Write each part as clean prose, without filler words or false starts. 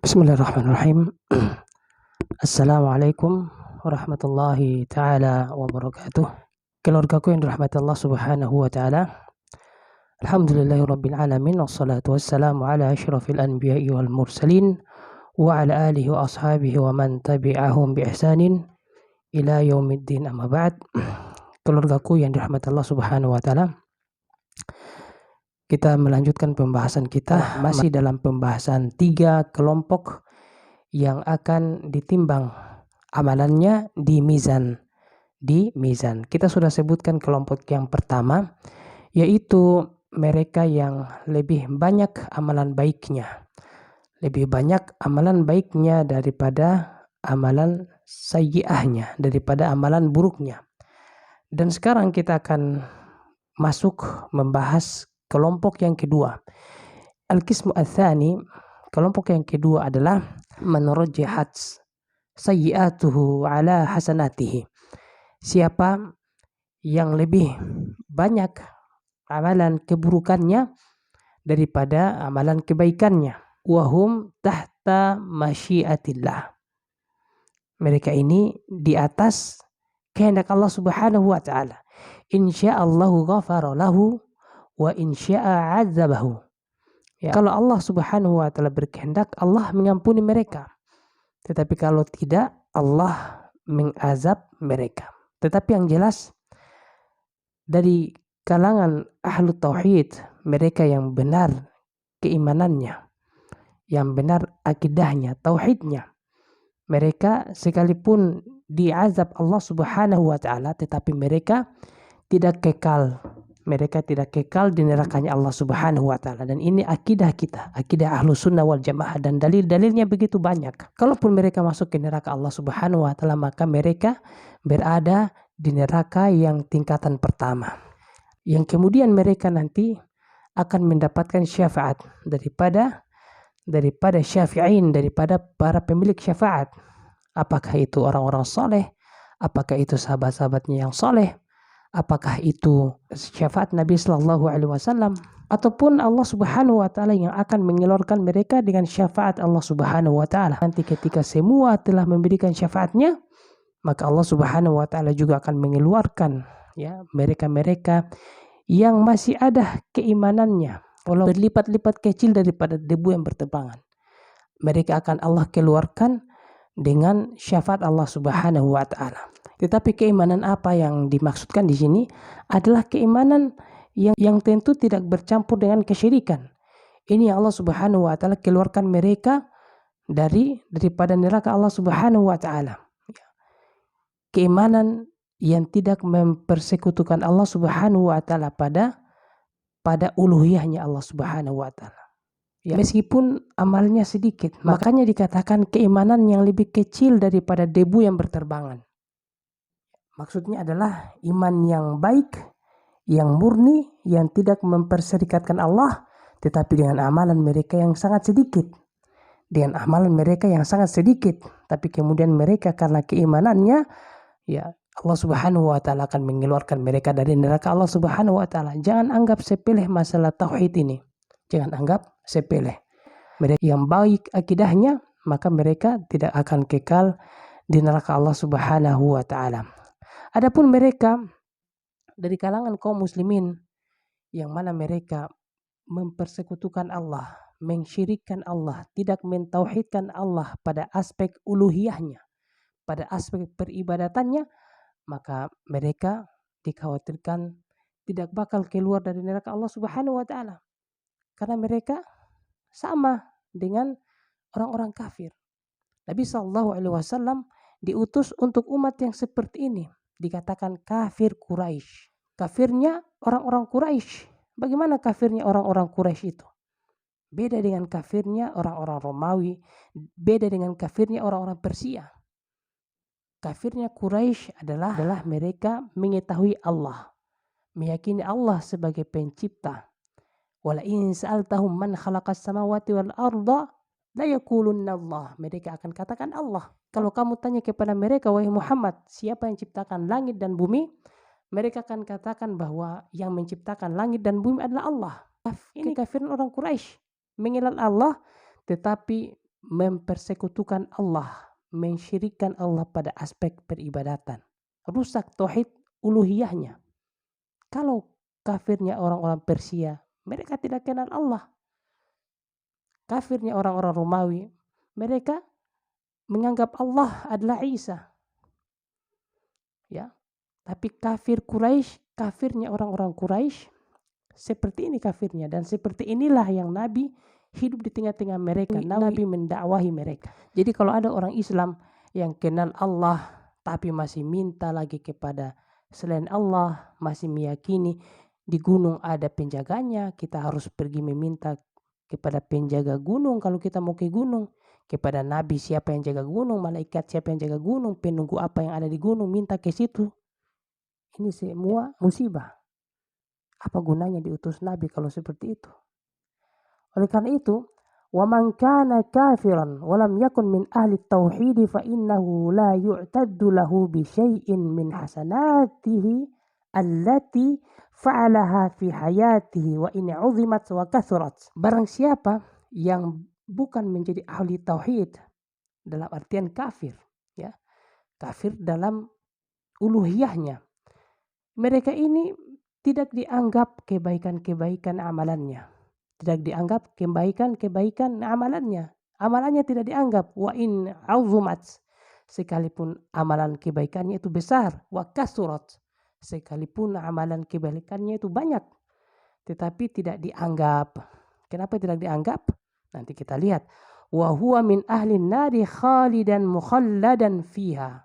Bismillahirrahmanirrahim. Assalamualaikum warahmatullahi ta'ala wabarakatuh. Keluargaku yang dirahmati Allah subhanahu wa ta'ala. Alhamdulillahi rabbil alamin. Wassalatu wassalamu ala ashrafil anbiya'i wal mursalin. Wa ala alihi wa ashabihi wa man tabi'ahum bi ihsanin ila yaumiddin, amma ba'd. Keluargaku yang dirahmati Allah subhanahu wa ta'ala, kita melanjutkan pembahasan kita masih dalam pembahasan 3 kelompok yang akan ditimbang amalannya di mizan. Kita sudah sebutkan kelompok yang pertama, yaitu mereka yang lebih banyak amalan baiknya. Lebih banyak amalan baiknya daripada amalan sayyi'ahnya, daripada amalan buruknya. Dan sekarang kita akan masuk membahas kelompok yang kedua. Al-qismu ats-tsani, kelompok yang kedua adalah menurjihat sayyi'atuhu ala hasanatihi. Siapa yang lebih banyak amalan keburukannya daripada amalan kebaikannya. Wahum tahta masyiatillah. Mereka ini di atas kehendak Allah subhanahu wa ta'ala. Insya'allahu ghafara lahu wa insya'a 'adzabahu. Ya, kalau Allah subhanahu wa ta'ala berkehendak, Allah mengampuni mereka. Tetapi kalau tidak, Allah mengazab mereka. Tetapi yang jelas, dari kalangan ahlu tauhid, mereka yang benar keimanannya, yang benar akidahnya, tauhidnya, mereka sekalipun diazab Allah subhanahu wa ta'ala, tetapi mereka tidak kekal. Mereka tidak kekal di nerakanya Allah subhanahu wa ta'ala. Dan ini akidah kita, akidah ahlu sunnah wal jamaah. Dan dalil-dalilnya begitu banyak. Kalaupun mereka masuk ke neraka Allah subhanahu wa ta'ala, maka mereka berada di neraka yang tingkatan pertama. Yang kemudian mereka nanti akan mendapatkan syafaat daripada syafi'in, daripada para pemilik syafaat. Apakah itu orang-orang soleh? Apakah itu sahabat-sahabatnya yang soleh? Apakah itu syafaat Nabi sallallahu alaihi wasallam, ataupun Allah subhanahu wa ta'ala yang akan mengeluarkan mereka dengan syafaat Allah subhanahu wa ta'ala. Nanti ketika semua telah memberikan syafaatnya, maka Allah subhanahu wa ta'ala juga akan mengeluarkan mereka-mereka yang masih ada keimanannya, walau berlipat-lipat kecil daripada debu yang berterbangan. Mereka akan Allah keluarkan dengan syafaat Allah subhanahu wa ta'ala. Tetapi keimanan apa yang dimaksudkan di sini adalah keimanan yang tentu tidak bercampur dengan kesyirikan. Ini yang Allah subhanahu wa ta'ala keluarkan mereka daripada neraka Allah subhanahu wa ta'ala. Keimanan yang tidak mempersekutukan Allah subhanahu wa ta'ala pada uluhiyahnya Allah subhanahu wa ta'ala. Ya, meskipun amalnya sedikit, makanya dikatakan keimanan yang lebih kecil daripada debu yang berterbangan. Maksudnya adalah iman yang baik, yang murni, yang tidak memperserikatkan Allah, tetapi dengan amalan mereka yang sangat sedikit. Tapi kemudian mereka karena keimanannya, Allah subhanahu wa ta'ala akan mengeluarkan mereka dari neraka Allah subhanahu wa ta'ala. Jangan anggap sepele masalah tauhid ini. Jangan anggap sepele. Mereka yang baik akidahnya, maka mereka tidak akan kekal di neraka Allah subhanahu wa ta'ala. Adapun mereka dari kalangan kaum muslimin yang mana mereka mempersekutukan Allah, mensyirikkan Allah, tidak mentauhidkan Allah pada aspek uluhiyahnya, pada aspek peribadatannya, maka mereka dikhawatirkan tidak bakal keluar dari neraka Allah subhanahu wa ta'ala. Karena mereka sama dengan orang-orang kafir. Nabi SAW diutus untuk umat yang seperti ini. Dikatakan kafir Quraisy. Kafirnya orang-orang Quraisy. Bagaimana kafirnya orang-orang Quraisy itu? Beda dengan kafirnya orang-orang Romawi. Beda dengan kafirnya orang-orang Persia. Kafirnya Quraisy adalah mereka mengetahui Allah. Meyakini Allah sebagai pencipta. Wala in sa'altahum man khalaqas samawati wal arda la yaqulunna Allah. Mereka akan katakan Allah. Kalau kamu tanya kepada mereka, wahai Muhammad, siapa yang ciptakan langit dan bumi? Mereka akan katakan bahwa yang menciptakan langit dan bumi adalah Allah. Ini kafirin orang Quraisy. Mengenal Allah, tetapi mempersekutukan Allah, mensyirikkan Allah pada aspek peribadatan. Rusak tauhid uluhiyahnya. Kalau kafirnya orang-orang Persia, mereka tidak kenal Allah. Kafirnya orang-orang Romawi, mereka menganggap Allah adalah Isa. Ya. Tapi kafirnya orang-orang Quraisy seperti ini kafirnya, dan seperti inilah yang Nabi hidup di tengah-tengah mereka. Nabi mendakwahi mereka. Jadi kalau ada orang Islam yang kenal Allah tapi masih minta lagi kepada selain Allah, masih meyakini di gunung ada penjaganya, kita harus pergi meminta kepada penjaga gunung kalau kita mau ke gunung. Kepada Nabi siapa yang jaga gunung, malaikat siapa yang jaga gunung, penunggu apa yang ada di gunung, minta ke situ. Ini semua musibah. Apa gunanya diutus Nabi kalau seperti itu? Oleh karena itu, wa man kana kafiran wa lam yakun min ahli tauhid fa innahu la yu'taddu lahu bi syai'in min hasanatihi allati fa'alaha fi hayatihi wa in 'uzimat wa kathurat. Barang siapa yang bukan menjadi ahli tauhid dalam artian kafir, ya. Kafir dalam uluhiyahnya. Mereka ini tidak dianggap kebaikan-kebaikan amalannya. Tidak dianggap kebaikan-kebaikan amalannya. Amalannya tidak dianggap. Wa in azumat. Sekalipun amalan kebaikannya itu besar. Wa kasurat. Sekalipun amalan kebaikannya itu banyak. Tetapi tidak dianggap. Kenapa tidak dianggap? Nanti kita lihat. Wa huwa min ahli nari khalidan mukhalladan fiha.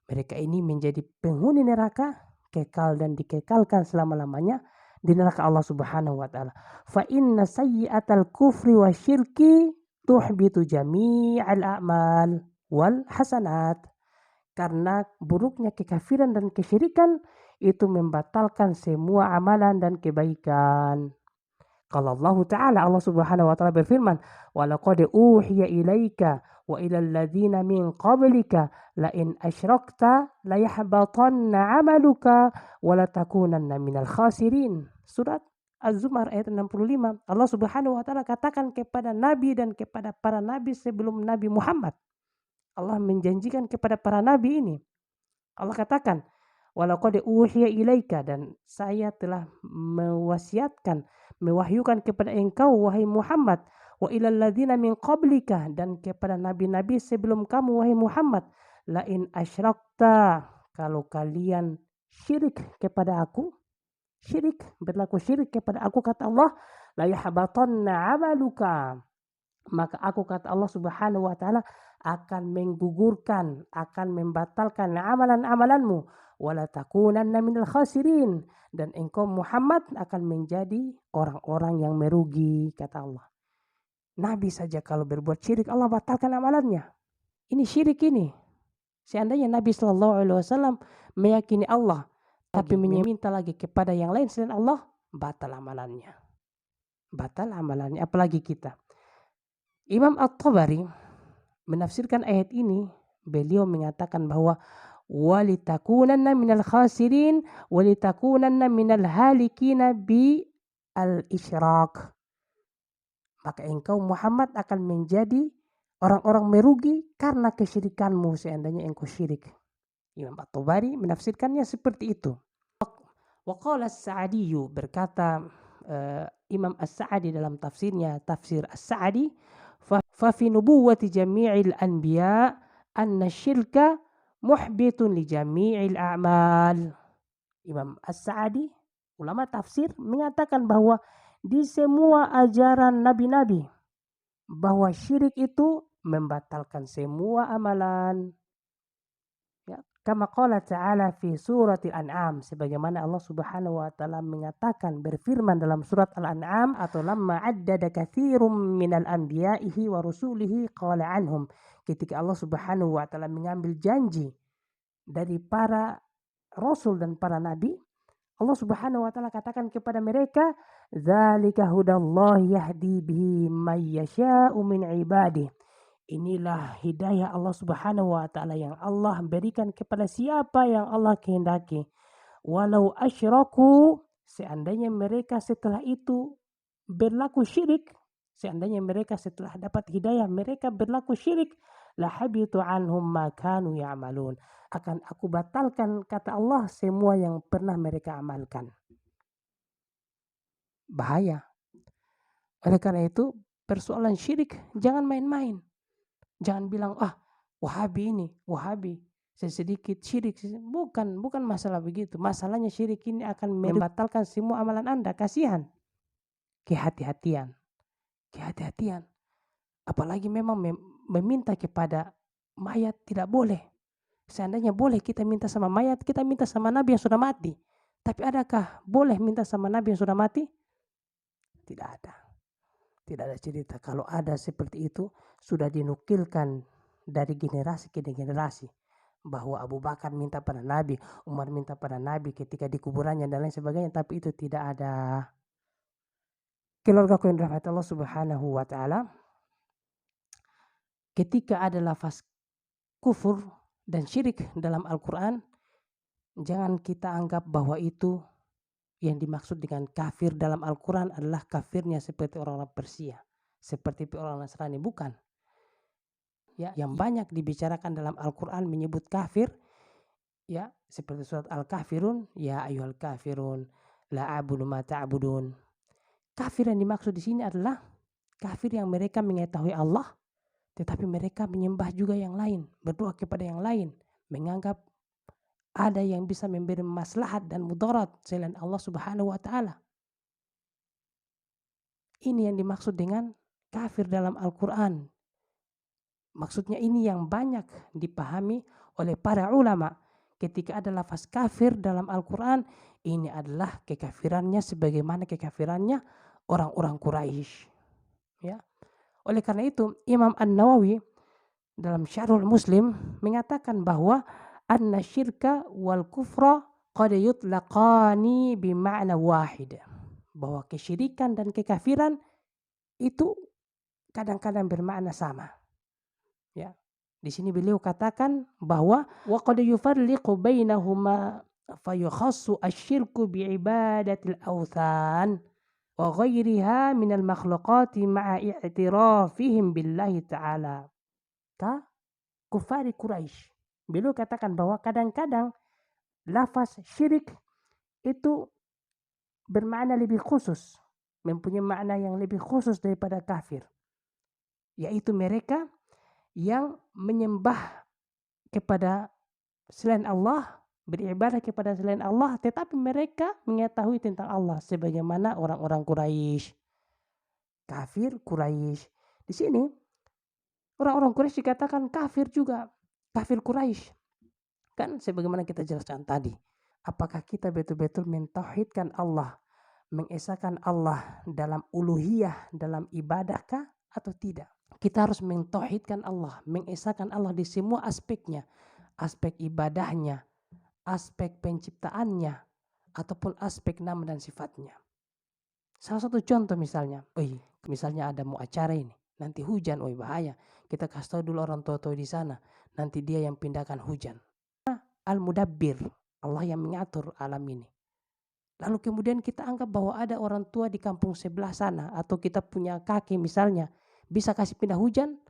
Mereka ini menjadi penghuni neraka, kekal dan dikekalkan selama-lamanya di neraka Allah Subhanahu wa taala. Fa inna sayyi'atal kufri wa syirki tuhbitu jami'al a'mal wal hasanat. Karena buruknya kekafiran dan kesyirikan itu membatalkan semua amalan dan kebaikan. Kalau Allah Subhanahu wa taala berfirman, "Wa laqad uhiya ilaika wa ilal ladzina min qablika la in asyrakta la yahbatanna 'amaluka wa la takunanna minal khasirin." Surat Az-Zumar ayat 65. Allah Subhanahu wa taala katakan kepada nabi dan kepada para nabi sebelum Nabi Muhammad. Allah menjanjikan kepada para nabi ini. Allah katakan, "Wa laqad uhiya ilaika," dan saya telah mewahyukan kepada engkau wahai Muhammad, wa ilal ladzina min qablika, dan kepada nabi-nabi sebelum kamu wahai Muhammad, la in asyrakta, kalau kalian syirik kepada aku, berlaku syirik kepada aku, kata Allah, la yahbatanna amaluka, maka aku, kata Allah Subhanahu wa taala, akan menggugurkan, akan membatalkan amalan-amalanmu, wala takunanna minal khasirin, dan engkau Muhammad akan menjadi orang-orang yang merugi, kata Allah. Nabi saja kalau berbuat syirik Allah batalkan amalannya. Ini syirik ini. Seandainya Nabi SAW meyakini Allah tapi meminta lagi kepada yang lain selain Allah, batal amalannya. Batal amalannya, apalagi kita. Imam At-Tabari menafsirkan ayat ini, beliau mengatakan bahwa walitakunanna minal khasirin walitakunanna minal halikina bi al-isyrak. Maka engkau Muhammad akan menjadi orang-orang merugi karena kesyirikanmu seandainya engkau syirik. Imam At-Tabari menafsirkannya seperti itu. Wa qala As-Sa'di, berkata Imam As-Sa'di dalam tafsirnya, tafsir As-Sa'di, fa fi nubuwwati jami'il anbiya anna syirka muhbitun li jami'il a'mal. Imam As-Sa'di, ulama tafsir, mengatakan bahwa di semua ajaran nabi-nabi bahwa syirik itu membatalkan semua amalan. Ya, kama qala ta'ala fi suratil An'am, sebagaimana Allah Subhanahu wa taala mengatakan, berfirman dalam surat Al-An'am, atau lamma addada katsirum minal anbiya'ihi wa rusulihi qala anhum, ketika Allah Subhanahu wa taala mengambil janji dari para rasul dan para nabi, Allah Subhanahu wa taala katakan kepada mereka, "Dzalika hudallahi yahdi bihi may yasha'u min ibadihi." Inilah hidayah Allah Subhanahu wa taala yang Allah berikan kepada siapa yang Allah kehendaki. Walau asyraku, seandainya mereka setelah itu berlaku syirik, Seandainya mereka setelah dapat hidayah mereka berlaku syirik, la habitu anhum ma kanu ya'malun. Akan aku batalkan kata Allah semua yang pernah mereka amalkan. Bahaya. Oleh karena itu persoalan syirik jangan main-main. Jangan bilang Wahabi ini, Wahabi sedikit syirik. Bukan masalah begitu. Masalahnya syirik ini akan membatalkan semua amalan Anda. Kasihan. Kehati-hatian. Apalagi memang meminta kepada mayat tidak boleh. Seandainya boleh kita minta sama mayat, kita minta sama Nabi yang sudah mati. Tapi adakah boleh minta sama Nabi yang sudah mati? Tidak ada. Tidak ada cerita. Kalau ada seperti itu, sudah dinukilkan dari generasi ke generasi. Bahwa Abu Bakar minta pada Nabi, Umar minta pada Nabi ketika di kuburannya dan lain sebagainya. Tapi itu tidak ada. Keluarga yang dirahmati Allah Subhanahu wa Ta'ala, ketika ada lafaz kufur dan syirik dalam Al-Quran, jangan kita anggap bahwa itu yang dimaksud dengan kafir dalam Al-Quran adalah kafirnya seperti orang-orang Persia, seperti orang Nasrani. Bukan. Ya, yang banyak dibicarakan dalam Al-Quran menyebut kafir, ya, seperti surat Al-Kafirun, ya ayyuhal kafirun, la a'budu ma ta'budun. Kafir yang dimaksud di sini adalah kafir yang mereka mengetahui Allah, tetapi mereka menyembah juga yang lain, berdoa kepada yang lain, menganggap ada yang bisa memberi maslahat dan mudarat selain Allah Subhanahu wa Ta'ala. Ini yang dimaksud dengan kafir dalam Al-Quran. Maksudnya ini yang banyak dipahami oleh para ulama. Ketika ada lafaz kafir dalam Al-Quran, ini adalah kekafirannya sebagaimana kekafirannya orang-orang Quraisy. Ya. Oleh karena itu Imam An-Nawawi dalam Syarhul Muslim mengatakan bahwa anna syirka wal kufra qad yutlaqani bima'na wahid. Bahwa kesyirikan dan kekafiran itu kadang-kadang bermakna sama. Ya. Di sini beliau katakan bahwa wa qad yufarriqu bainahuma fayukhassu asyirku bi'ibadatil awthan wa ghairiha minal makhluqati ma'a i'tirafihim billahi ta'ala ka kufari Quraisy. Beliau katakan bahwa kadang-kadang lafaz syirik itu bermakna lebih khusus, mempunyai makna yang lebih khusus daripada kafir, yaitu mereka yang menyembah kepada selain Allah, beribadah kepada selain Allah, tetapi mereka mengetahui tentang Allah sebagaimana orang-orang Quraisy. Kafir Quraisy. Di sini orang-orang Quraisy dikatakan kafir juga, kafir Quraisy. Kan sebagaimana kita jelaskan tadi, apakah kita betul-betul mentauhidkan Allah, mengesahkan Allah dalam uluhiyah, dalam ibadahkah atau tidak? Kita harus mentauhidkan Allah, mengesahkan Allah di semua aspeknya, aspek ibadahnya, aspek penciptaannya, ataupun aspek nama dan sifatnya. Salah satu contoh misalnya, misalnya ada mau acara ini, nanti hujan, bahaya. Kita kasih tahu dulu orang tua-tua di sana, nanti dia yang pindahkan hujan. Al-Mudabbir, Allah yang mengatur alam ini. Lalu kemudian kita anggap bahwa ada orang tua di kampung sebelah sana, atau kita punya kakek misalnya, bisa kasih pindah hujan,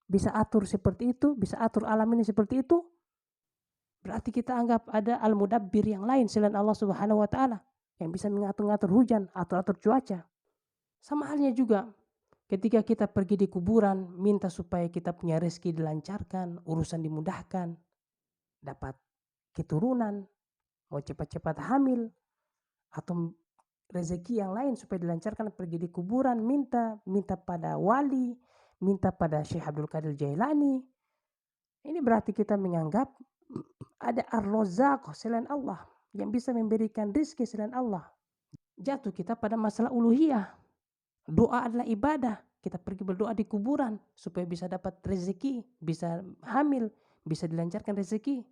bisa atur seperti itu, bisa atur alam ini seperti itu. Berarti kita anggap ada Al-Mudabbir yang lain selain Allah Subhanahu wa Ta'ala yang bisa mengatur-ngatur hujan, atur-atur cuaca. Sama halnya juga ketika kita pergi di kuburan, minta supaya kita punya rezeki dilancarkan, urusan dimudahkan, dapat keturunan, mau cepat-cepat hamil, atau rezeki yang lain supaya dilancarkan, pergi di kuburan, minta pada wali, minta pada Syekh Abdul Qadir Jailani. Ini berarti kita menganggap ada Ar-Razzaq selain Allah yang bisa memberikan rezeki selain Allah. Jatuh kita pada masalah uluhiyah. Doa adalah ibadah. Kita pergi berdoa di kuburan supaya bisa dapat rezeki, bisa hamil, bisa dilancarkan rezeki.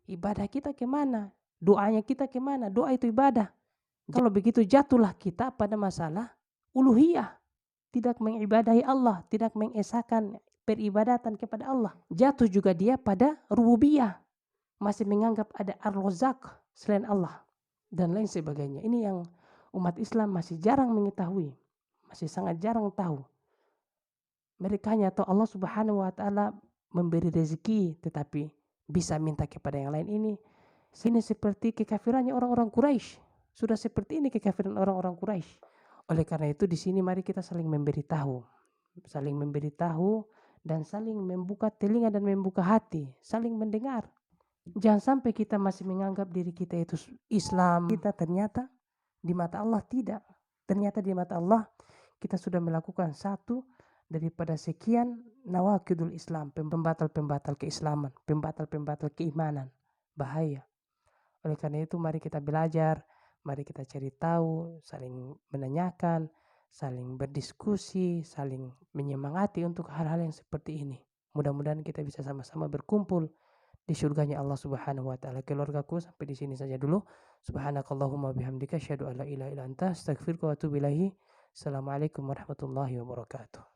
Ibadah kita kemana? Doanya kita kemana? Doa itu ibadah. Kalau begitu jatuhlah kita pada masalah uluhiyah. Tidak mengibadahi Allah, tidak mengesahkan peribadatan kepada Allah. Jatuh juga dia pada rububiyah. Masih menganggap ada Ar-Razzaq selain Allah dan lain sebagainya. Ini yang umat Islam masih jarang mengetahui, masih sangat jarang tahu. Mereka hanya tahu Allah Subhanahu wa taala memberi rezeki tetapi bisa minta kepada yang lain ini. Sini seperti kekafirannya orang-orang Quraisy. Sudah seperti ini kekafiran orang-orang Quraisy. Oleh karena itu di sini mari kita saling memberitahu dan saling membuka telinga dan membuka hati, saling mendengar. Jangan sampai kita masih menganggap diri kita itu Islam, kita ternyata di mata Allah tidak. Ternyata di mata Allah kita sudah melakukan satu daripada sekian nawakidul Islam, pembatal-pembatal keislaman, pembatal-pembatal keimanan. Bahaya. Oleh karena itu mari kita belajar, mari kita cari tahu, saling menanyakan, saling berdiskusi, saling menyemangati untuk hal-hal yang seperti ini. Mudah-mudahan kita bisa sama-sama berkumpul di surganya Allah Subhanahu wa taala. Keluargaku sampai di sini saja dulu. Subhanakallahumma bihamdika asyhadu an la ilaha illa anta astaghfiruka wa atubu ilaihi. Assalamualaikum warahmatullahi wabarakatuh.